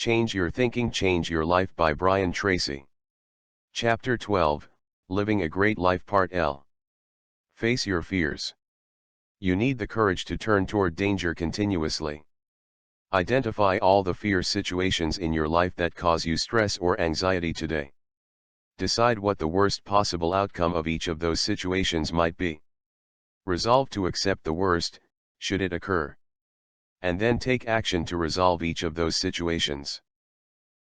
Change Your Thinking, Change Your Life by Brian Tracy. Chapter 12, Living a Great Life Part L. Face your fears. You need the courage to turn toward danger continuously. Identify all the fear situations in your life that cause you stress or anxiety today. Decide what the worst possible outcome of each of those situations might be. Resolve to accept the worst, should it occur. And then take action to resolve each of those situations.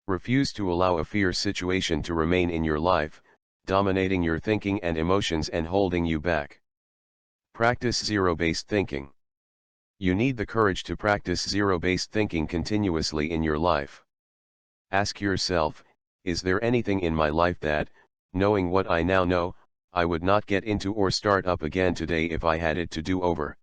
Refuse to allow a fear situation to remain in your life, dominating your thinking and emotions and holding you back. Practice zero-based thinking. You need the courage to practice zero-based thinking continuously in your life. Ask yourself, is there anything in my life that, knowing what I now know, I would not get into or start up again today if I had it to do over?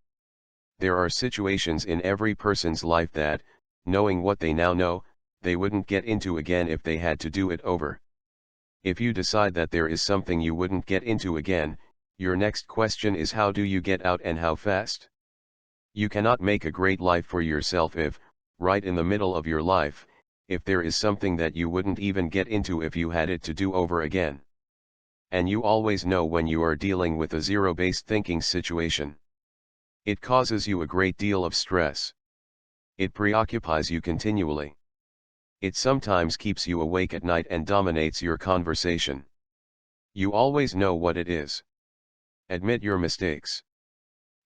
There are situations in every person's life that, knowing what they now know, they wouldn't get into again if they had to do it over. If you decide that there is something you wouldn't get into again, your next question is, how do you get out and how fast? You cannot make a great life for yourself if, right in the middle of your life, if there is something that you wouldn't even get into if you had it to do over again. And you always know when you are dealing with a zero-based thinking situation. It causes you a great deal of stress. It preoccupies you continually. It sometimes keeps you awake at night and dominates your conversation. You always know what it is. Admit your mistakes.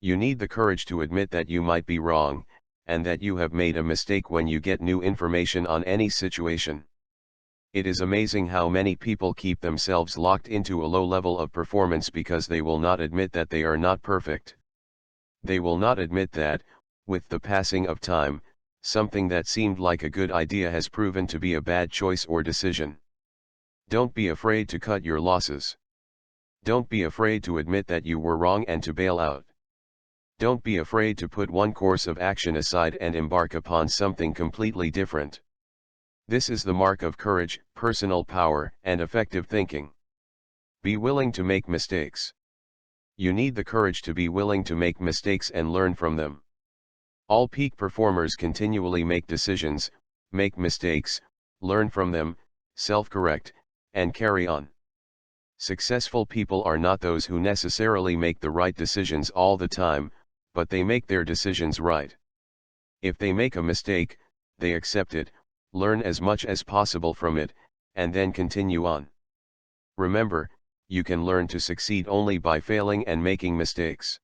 You need the courage to admit that you might be wrong, and that you have made a mistake when you get new information on any situation. It is amazing how many people keep themselves locked into a low level of performance because they will not admit that they are not perfect. They will not admit that, with the passing of time, something that seemed like a good idea has proven to be a bad choice or decision. Don't be afraid to cut your losses. Don't be afraid to admit that you were wrong and to bail out. Don't be afraid to put one course of action aside and embark upon something completely different. This is the mark of courage, personal power, and effective thinking. Be willing to make mistakes. You need the courage to be willing to make mistakes and learn from them. All peak performers continually make decisions, make mistakes, learn from them, self-correct, and carry on. Successful people are not those who necessarily make the right decisions all the time, but they make their decisions right. If they make a mistake, they accept it, learn as much as possible from it, and then continue on. Remember, you can learn to succeed only by failing and making mistakes.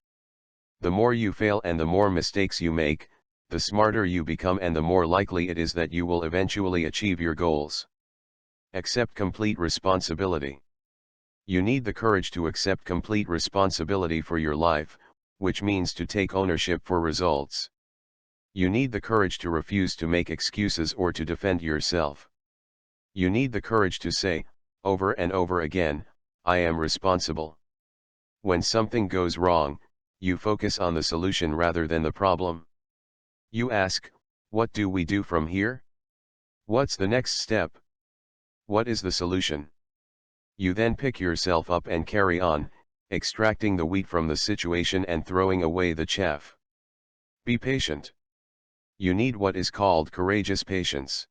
The more you fail and the more mistakes you make, the smarter you become and the more likely it is that you will eventually achieve your goals. Accept complete responsibility. You need the courage to accept complete responsibility for your life, which means to take ownership for results. You need the courage to refuse to make excuses or to defend yourself. You need the courage to say, over and over again, I am responsible. When something goes wrong, you focus on the solution rather than the problem. You ask, what do we do from here? What's the next step? What is the solution? You then pick yourself up and carry on, extracting the wheat from the situation and throwing away the chaff. Be patient. You need what is called courageous patience.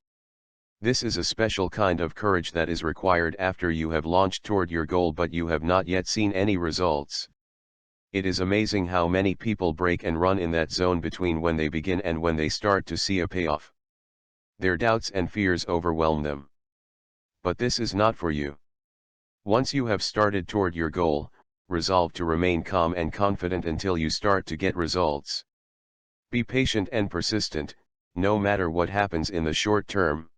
This is a special kind of courage that is required after you have launched toward your goal but you have not yet seen any results. It is amazing how many people break and run in that zone between when they begin and when they start to see a payoff. Their doubts and fears overwhelm them. But this is not for you. Once you have started toward your goal, resolve to remain calm and confident until you start to get results. Be patient and persistent, no matter what happens in the short term.